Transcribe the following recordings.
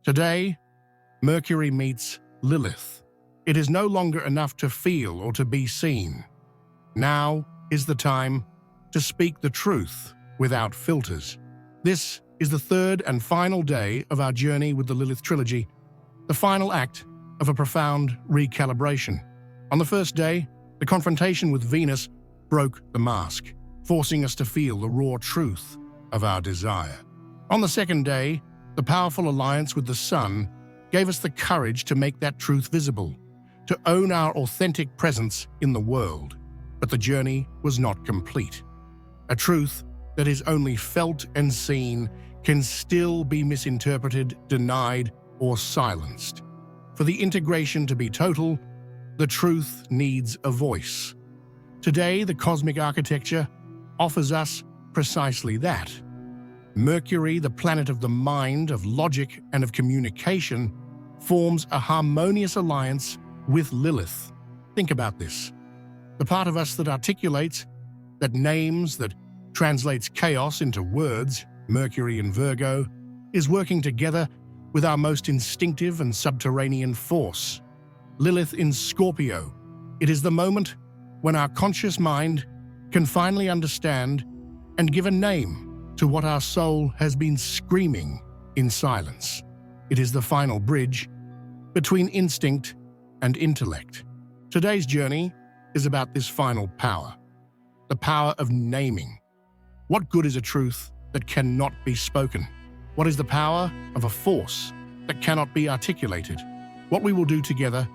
Today, Mercury meets Lilith. It is no longer enough to feel or to be seen. Now is the time to speak the truth without filters. This is the third and final day of our journey with the Lilith Trilogy, the final act of a profound recalibration. On the first day, the confrontation with Venus broke the mask, forcing us to feel the raw truth of our desire. On the second day, the powerful alliance with the Sun gave us the courage to make that truth visible, to own our authentic presence in the world. But the journey was not complete. A truth that is only felt and seen can still be misinterpreted, denied, or silenced. For the integration to be total, the truth needs a voice. Today, the cosmic architecture offers us precisely that. Mercury, the planet of the mind, of logic, and of communication, forms a harmonious alliance with Lilith. Think about this. The part of us that articulates, that names, that translates chaos into words, Mercury in Virgo, is working together with our most instinctive and subterranean force, Lilith in Scorpio. It is the moment when our conscious mind can finally understand and give a name to what our soul has been screaming in silence. It is the final bridge between instinct and intellect. Today's journey is about this final power, the power of naming. What good is a truth that cannot be spoken? What is the power of a force that cannot be articulated? What we will do together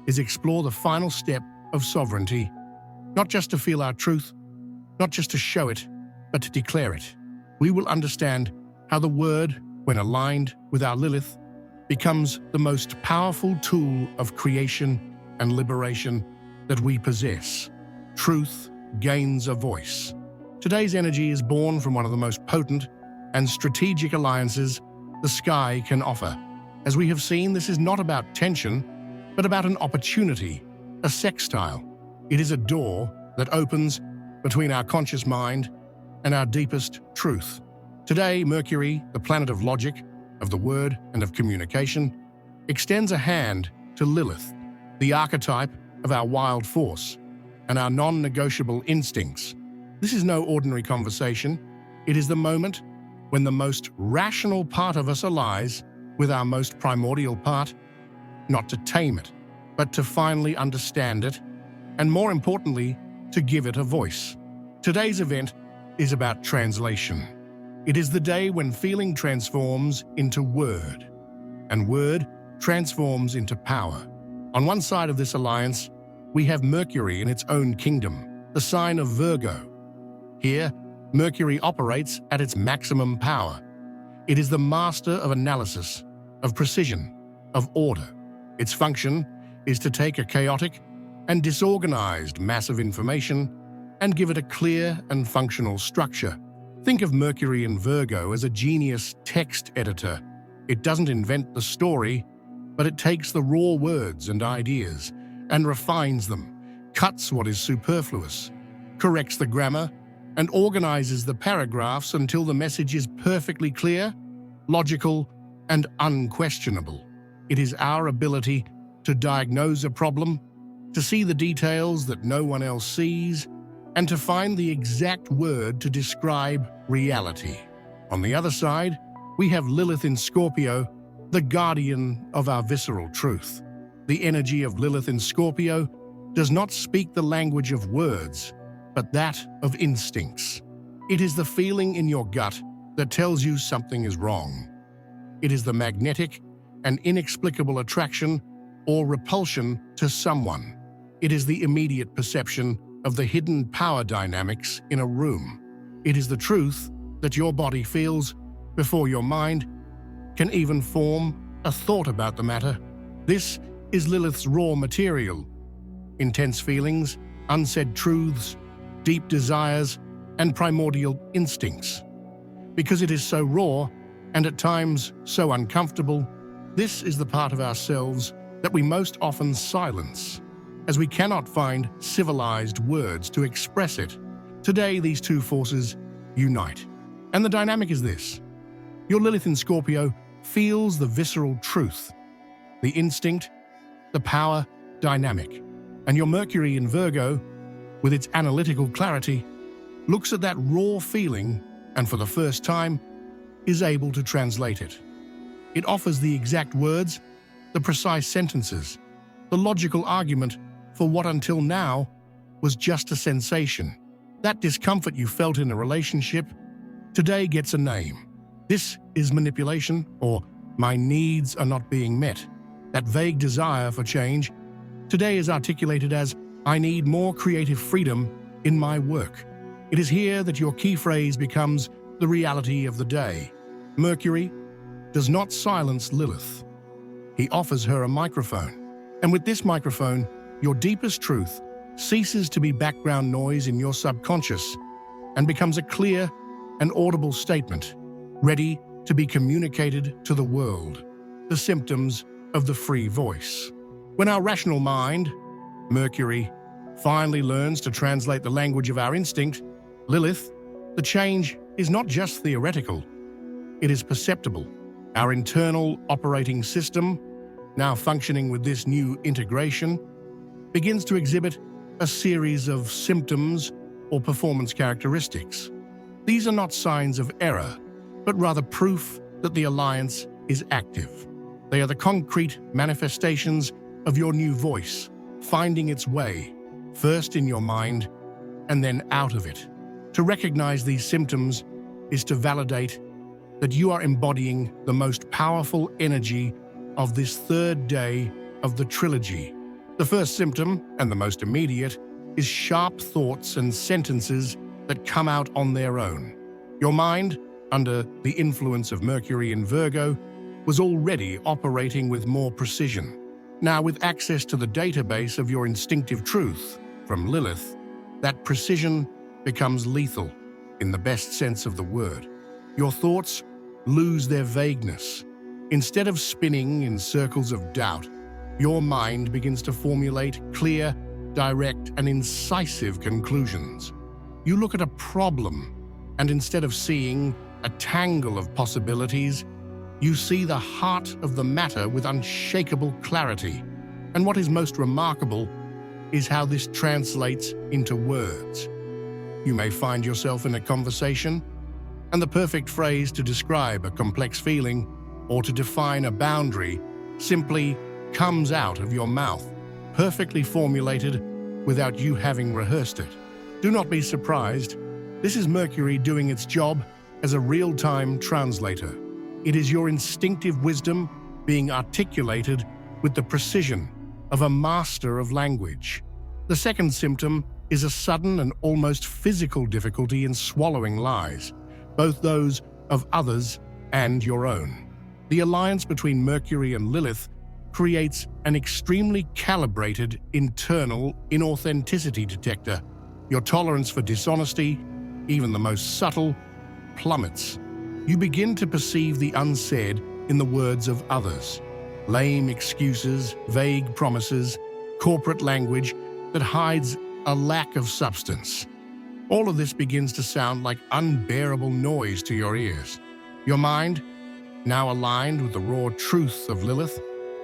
is explore the final step of sovereignty, not just to feel our truth, not just to show it, but to declare it. We will understand how the word, when aligned with our Lilith, becomes the most powerful tool of creation and liberation that we possess. Truth gains a voice. Today's energy is born from one of the most potent and strategic alliances the sky can offer. As we have seen, this is not about tension, but about an opportunity, a sextile. It is a door that opens between our conscious mind and our deepest truth. Today, Mercury, the planet of logic, of the word, and of communication, extends a hand to Lilith, the archetype of our wild force and our non-negotiable instincts. This is no ordinary conversation. It is the moment when the most rational part of us allies with our most primordial part, not to tame it, but to finally understand it, and more importantly, to give it a voice. Today's event is about translation. It is the day when feeling transforms into word, and word transforms into power. On one side of this alliance, we have Mercury in its own kingdom, the sign of Virgo. Here, Mercury operates at its maximum power. It is the master of analysis, of precision, of order. Its function is to take a chaotic and disorganized mass of information and give it a clear and functional structure. Think of Mercury in Virgo as a genius text editor. It doesn't invent the story, but it takes the raw words and ideas and refines them, cuts what is superfluous, corrects the grammar, and organizes the paragraphs until the message is perfectly clear, logical, and unquestionable. It is our ability to diagnose a problem, to see the details that no one else sees, and to find the exact word to describe reality. On the other side, we have Lilith in Scorpio, the guardian of our visceral truth. The energy of Lilith in Scorpio does not speak the language of words, but that of instincts. It is the feeling in your gut that tells you something is wrong. It is the magnetic and inexplicable attraction or repulsion to someone. It is the immediate perception of the hidden power dynamics in a room. It is the truth that your body feels before your mind can even form a thought about the matter. This is Lilith's raw material: intense feelings, unsaid truths, deep desires, and primordial instincts. Because it is so raw and at times so uncomfortable, this is the part of ourselves that we most often silence, as we cannot find civilized words to express it. Today, these two forces unite. And the dynamic is this: your Lilith in Scorpio feels the visceral truth, the instinct, the power dynamic. And your Mercury in Virgo, with its analytical clarity, looks at that raw feeling and for the first time is able to translate it. It offers the exact words, the precise sentences, the logical argument for what until now was just a sensation. That discomfort you felt in a relationship today gets a name. This is manipulation, or my needs are not being met. That vague desire for change today is articulated as I need more creative freedom in my work. It is here that your key phrase becomes the reality of the day. Mercury does not silence Lilith. He offers her a microphone. And with this microphone, your deepest truth ceases to be background noise in your subconscious and becomes a clear and audible statement, ready to be communicated to the world. The symptoms of the free voice. When our rational mind, Mercury, finally learns to translate the language of our instinct, Lilith, the change is not just theoretical, it is perceptible. Our internal operating system, now functioning with this new integration, begins to exhibit a series of symptoms or performance characteristics. These are not signs of error, but rather proof that the alliance is active. They are the concrete manifestations of your new voice, finding its way, first in your mind and then out of it. To recognize these symptoms is to validate that you are embodying the most powerful energy of this third day of the trilogy. The first symptom, and the most immediate, is sharp thoughts and sentences that come out on their own. Your mind, under the influence of Mercury in Virgo, was already operating with more precision. Now, with access to the database of your instinctive truth from Lilith, that precision becomes lethal in the best sense of the word. Your thoughts lose their vagueness. Instead of spinning in circles of doubt, your mind begins to formulate clear, direct, and incisive conclusions. You look at a problem, and instead of seeing a tangle of possibilities, you see the heart of the matter with unshakable clarity. And what is most remarkable is how this translates into words. You may find yourself in a conversation, and the perfect phrase to describe a complex feeling or to define a boundary simply comes out of your mouth, perfectly formulated without you having rehearsed it. Do not be surprised. This is Mercury doing its job as a real-time translator. It is your instinctive wisdom being articulated with the precision of a master of language. The second symptom is a sudden and almost physical difficulty in swallowing lies, both those of others and your own. The alliance between Mercury and Lilith creates an extremely calibrated internal inauthenticity detector. Your tolerance for dishonesty, even the most subtle, plummets. You begin to perceive the unsaid in the words of others. Lame excuses, vague promises, corporate language that hides a lack of substance. All of this begins to sound like unbearable noise to your ears. Your mind, now aligned with the raw truth of Lilith,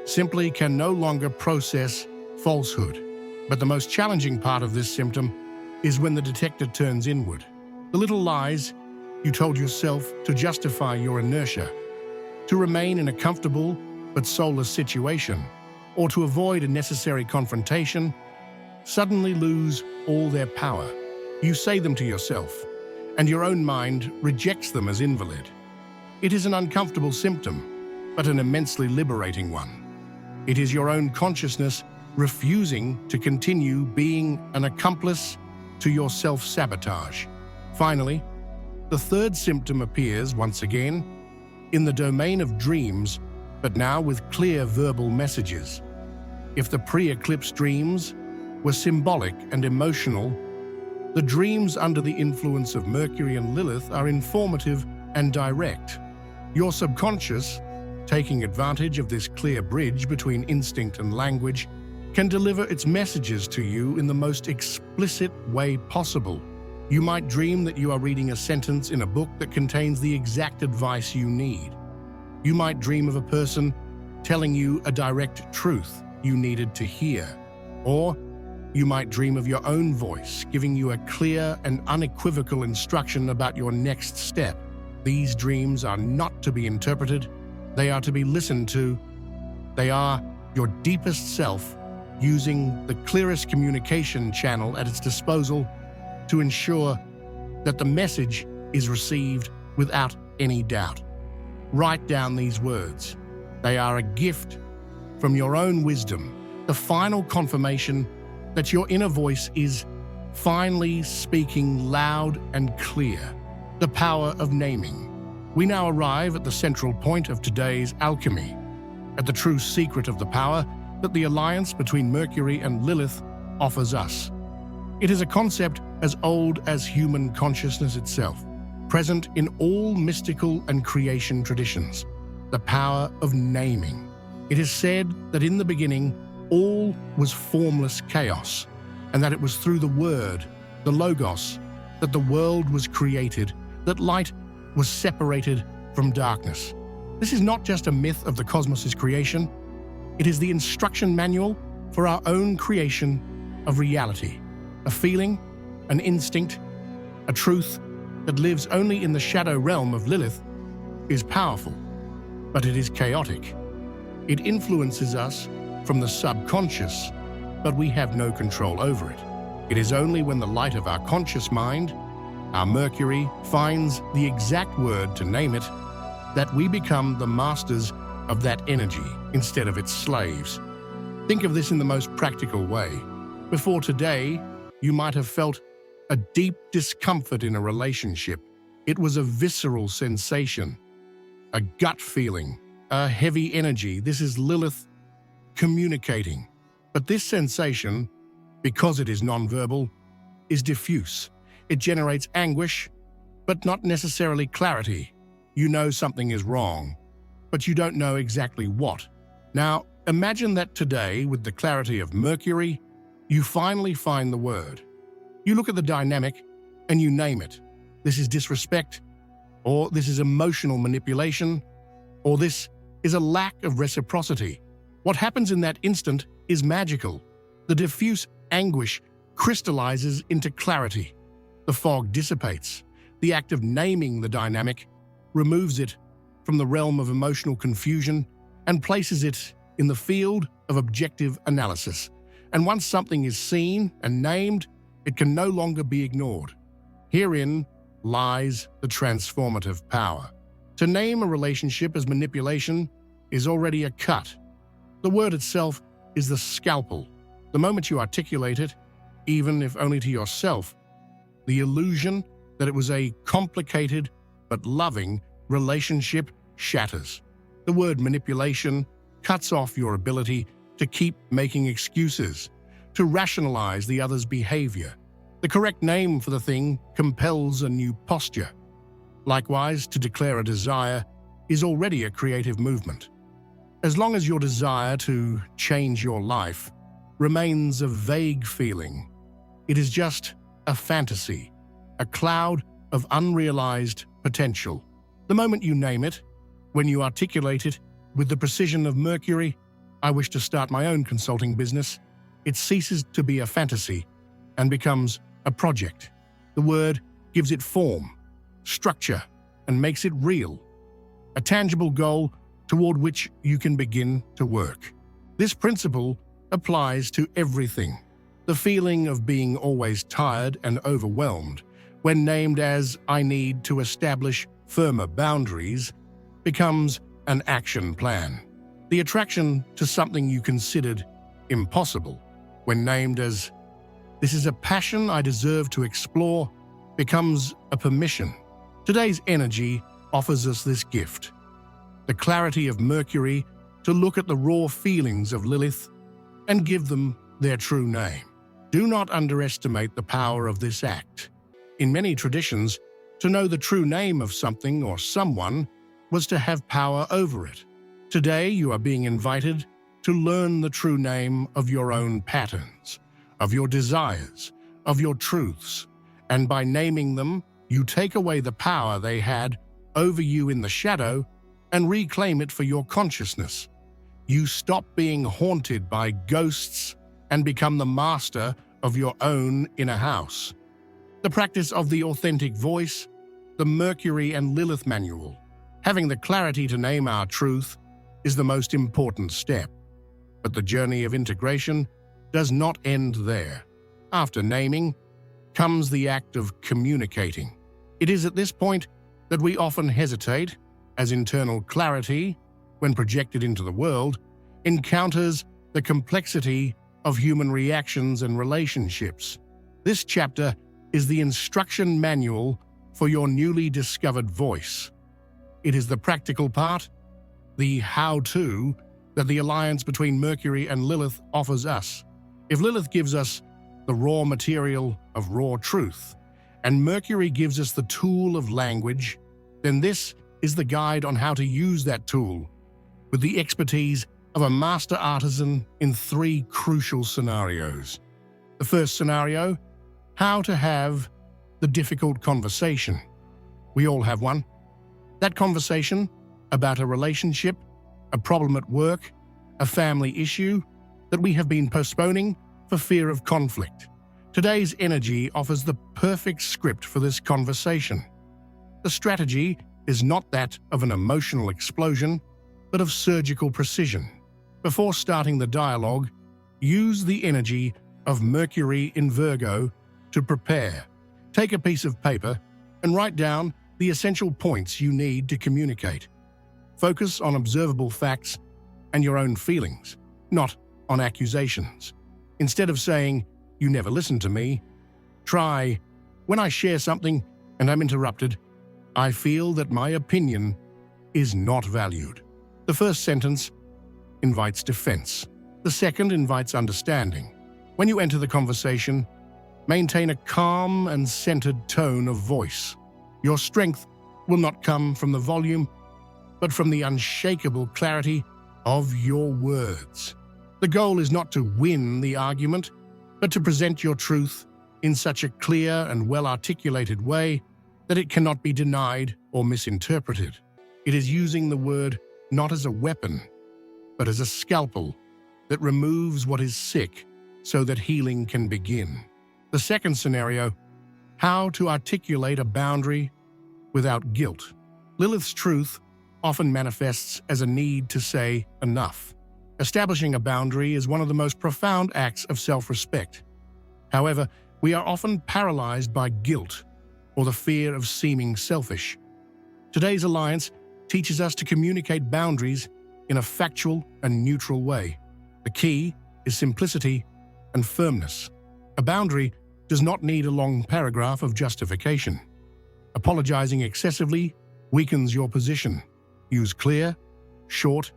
simply can no longer process falsehood. But the most challenging part of this symptom is when the detector turns inward. The little lies you told yourself to justify your inertia, to remain in a comfortable but soulless situation, or to avoid a necessary confrontation, suddenly lose all their power. You say them to yourself, and your own mind rejects them as invalid. It is an uncomfortable symptom, but an immensely liberating one. It is your own consciousness refusing to continue being an accomplice to your self-sabotage. Finally, the third symptom appears once again in the domain of dreams, but now with clear verbal messages. If the pre-eclipse dreams were symbolic and emotional, the dreams under the influence of Mercury and Lilith are informative and direct. Your subconscious, taking advantage of this clear bridge between instinct and language, can deliver its messages to you in the most explicit way possible. You might dream that you are reading a sentence in a book that contains the exact advice you need. You might dream of a person telling you a direct truth you needed to hear. Or you might dream of your own voice giving you a clear and unequivocal instruction about your next step. These dreams are not to be interpreted, they are to be listened to. They are your deepest self using the clearest communication channel at its disposal to ensure that the message is received without any doubt. Write down these words. They are a gift from your own wisdom, the final confirmation that your inner voice is finally speaking loud and clear. The power of naming. We now arrive at the central point of today's alchemy, at the true secret of the power that the alliance between Mercury and Lilith offers us. It is a concept as old as human consciousness itself, present in all mystical and creation traditions. The power of naming. It is said that in the beginning, all was formless chaos, and that it was through the word, the logos, that the world was created, that light was separated from darkness. This is not just a myth of the cosmos's creation, it is the instruction manual for our own creation of reality, a feeling, an instinct, a truth that lives only in the shadow realm of Lilith is powerful, but it is chaotic. It influences us from the subconscious, but we have no control over it. It is only when the light of our conscious mind, our Mercury, finds the exact word to name it, that we become the masters of that energy instead of its slaves. Think of this in the most practical way. Before today, you might have felt a deep discomfort in a relationship. It was a visceral sensation, a gut feeling, a heavy energy. This is Lilith communicating. But this sensation, because it is nonverbal, is diffuse. It generates anguish, but not necessarily clarity. You know something is wrong, but you don't know exactly what. Now, imagine that today, with the clarity of Mercury, you finally find the word. You look at the dynamic and you name it. This is disrespect, or this is emotional manipulation, or this is a lack of reciprocity. What happens in that instant is magical. The diffuse anguish crystallizes into clarity. The fog dissipates. The act of naming the dynamic removes it from the realm of emotional confusion and places it in the field of objective analysis. And once something is seen and named, it can no longer be ignored. Herein lies the transformative power. To name a relationship as manipulation is already a cut. The word itself is the scalpel. The moment you articulate it, even if only to yourself, the illusion that it was a complicated but loving relationship shatters. The word manipulation cuts off your ability to keep making excuses, to rationalize the other's behavior. The correct name for the thing compels a new posture. Likewise, to declare a desire is already a creative movement. As long as your desire to change your life remains a vague feeling, it is just a fantasy, a cloud of unrealized potential. The moment you name it, when you articulate it with the precision of Mercury, I wish to start my own consulting business, it ceases to be a fantasy and becomes a project. The word gives it form, structure, and makes it real, a tangible goal toward which you can begin to work. This principle applies to everything. The feeling of being always tired and overwhelmed, when named as "I need to establish firmer boundaries," becomes an action plan. The attraction to something you considered impossible, when named as "This is a passion I deserve to explore," becomes a permission. Today's energy offers us this gift, the clarity of Mercury to look at the raw feelings of Lilith and give them their true name. Do not underestimate the power of this act. In many traditions, to know the true name of something or someone was to have power over it. Today, you are being invited to learn the true name of your own patterns, of your desires, of your truths, and by naming them, you take away the power they had over you in the shadow and reclaim it for your consciousness. You stop being haunted by ghosts and become the master of your own inner house. The practice of the authentic voice, the Mercury and Lilith manual. Having the clarity to name our truth is the most important step. But the journey of integration does not end there. After naming comes the act of communicating. It is at this point that we often hesitate, as internal clarity, when projected into the world, encounters the complexity of human reactions and relationships. This chapter is the instruction manual for your newly discovered voice. It is the practical part, the how-to, that the alliance between Mercury and Lilith offers us. If Lilith gives us the raw material of raw truth, and Mercury gives us the tool of language, then this is the guide on how to use that tool, with the expertise of a master artisan in 3 crucial scenarios. The first scenario, how to have the difficult conversation. We all have one. That conversation about a relationship, a problem at work, a family issue that we have been postponing for fear of conflict. Today's energy offers the perfect script for this conversation. The strategy is not that of an emotional explosion, but of surgical precision. Before starting the dialogue, use the energy of Mercury in Virgo to prepare. Take a piece of paper and write down the essential points you need to communicate. Focus on observable facts and your own feelings, not on accusations. Instead of saying, "You never listen to me," try, "When I share something and I'm interrupted, I feel that my opinion is not valued." The first sentence invites defense. The second invites understanding. When you enter the conversation, maintain a calm and centered tone of voice. Your strength will not come from the volume, but from the unshakable clarity of your words. The goal is not to win the argument, but to present your truth in such a clear and well-articulated way that it cannot be denied or misinterpreted. It is using the word not as a weapon, but as a scalpel that removes what is sick so that healing can begin. The second scenario, how to articulate a boundary without guilt. Lilith's truth often manifests as a need to say enough. Establishing a boundary is one of the most profound acts of self-respect. However, we are often paralyzed by guilt or the fear of seeming selfish. Today's alliance teaches us to communicate boundaries in a factual and neutral way. The key is simplicity and firmness. A boundary does not need a long paragraph of justification. Apologizing excessively weakens your position. Use clear, short,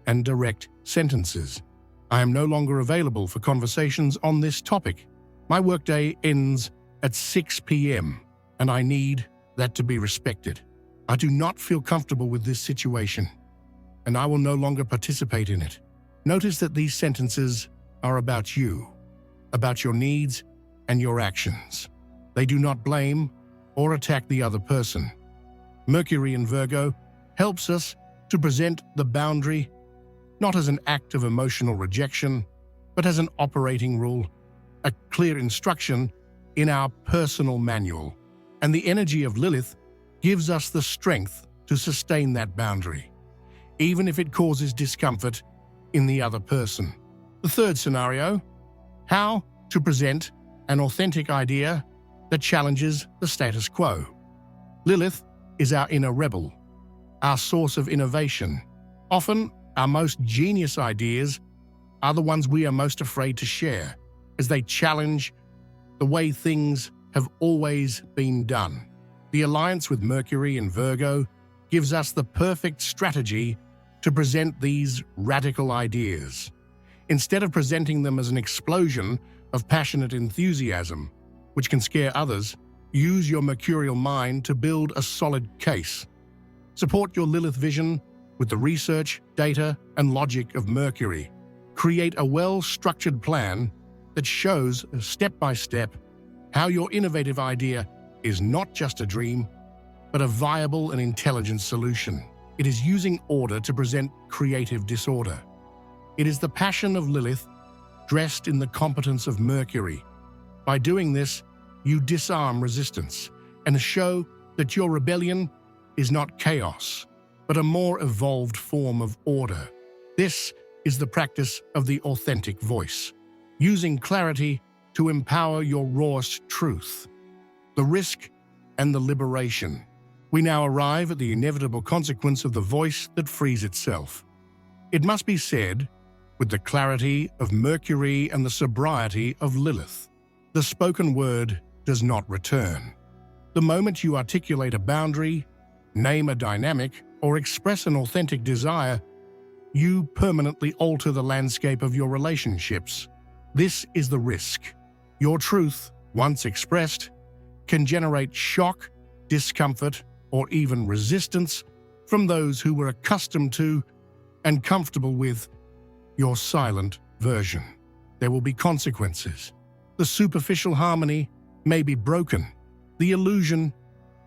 and direct sentences. I am no longer available for conversations on this topic. My workday ends at 6 p.m., and I need that to be respected. I do not feel comfortable with this situation, and I will no longer participate in it. Notice that these sentences are about you, about your needs and your actions. They do not blame or attack the other person. Mercury in Virgo helps us to present the boundary not as an act of emotional rejection, but as an operating rule, a clear instruction in our personal manual. And the energy of Lilith gives us the strength to sustain that boundary, even if it causes discomfort in the other person. The third scenario, how to present an authentic idea that challenges the status quo. Lilith is our inner rebel, our source of innovation. Often, our most genius ideas are the ones we are most afraid to share, as they challenge the way things have always been done. The alliance with Mercury and Virgo gives us the perfect strategy to present these radical ideas. Instead of presenting them as an explosion of passionate enthusiasm, which can scare others, use your mercurial mind to build a solid case. Support your Lilith vision with the research, data, and logic of Mercury. Create a well-structured plan that shows step by step how your innovative idea is not just a dream, but a viable and intelligent solution. It is using order to present creative disorder. It is the passion of Lilith dressed in the competence of Mercury. By doing this, you disarm resistance and show that your rebellion is not chaos, but a more evolved form of order. This is the practice of the authentic voice, using clarity to empower your rawest truth. The risk and the liberation. We now arrive at the inevitable consequence of the voice that frees itself. It must be said, with the clarity of Mercury and the sobriety of Lilith, the spoken word does not return. The moment you articulate a boundary, name a dynamic, or express an authentic desire, you permanently alter the landscape of your relationships. This is the risk. Your truth, once expressed, can generate shock, discomfort, or even resistance from those who were accustomed to and comfortable with your silent version. There will be consequences. The superficial harmony may be broken. The illusion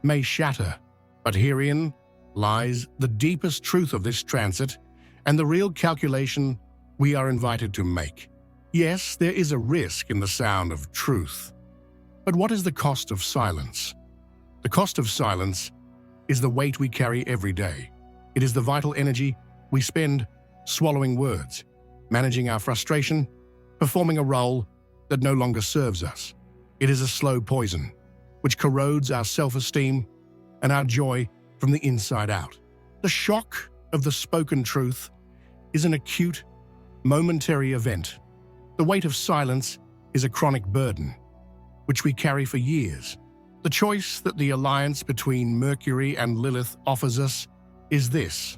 may shatter. But herein lies the deepest truth of this transit and the real calculation we are invited to make. Yes, there is a risk in the sound of truth. But what is the cost of silence? The cost of silence is the weight we carry every day. It is the vital energy we spend swallowing words, managing our frustration, performing a role that no longer serves us. It is a slow poison, which corrodes our self-esteem and our joy from the inside out. The shock of the spoken truth is an acute, momentary event. The weight of silence is a chronic burden, which we carry for years. The choice that the alliance between Mercury and Lilith offers us is this: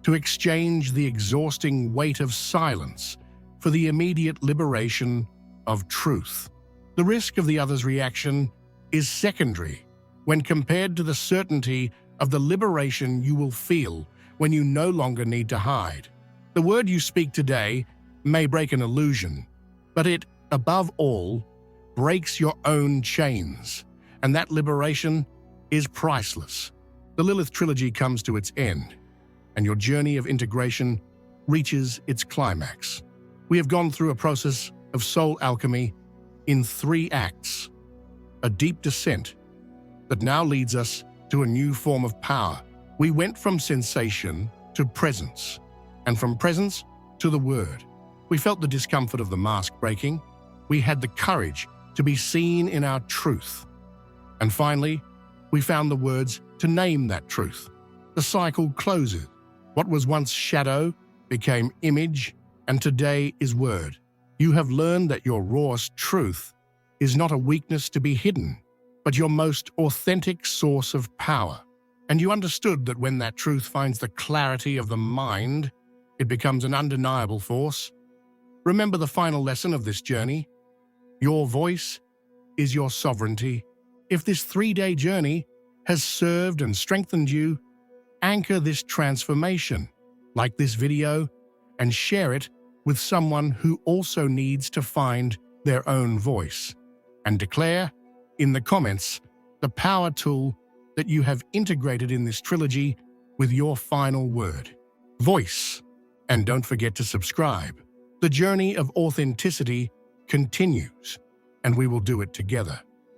to exchange the exhausting weight of silence for the immediate liberation of truth. The risk of the other's reaction is secondary when compared to the certainty of the liberation you will feel when you no longer need to hide. The word you speak today may break an illusion, but it, above all, breaks your own chains, and that liberation is priceless. The Lilith Trilogy comes to its end, and your journey of integration reaches its climax. We have gone through a process of soul alchemy in 3 acts, a deep descent that now leads us to a new form of power. We went from sensation to presence, and from presence to the word. We felt the discomfort of the mask breaking. We had the courage to be seen in our truth. And finally, we found the words to name that truth. The cycle closes. What was once shadow became image, and today is word. You have learned that your rawest truth is not a weakness to be hidden, but your most authentic source of power. And you understood that when that truth finds the clarity of the mind, it becomes an undeniable force. Remember the final lesson of this journey. Your voice is your sovereignty. If this 3-day journey has served and strengthened you, anchor this transformation, like this video, and share it with someone who also needs to find their own voice. And declare in the comments the power tool that you have integrated in this trilogy with your final word. Voice. And don't forget to subscribe. The journey of authenticity continues, and we will do it together.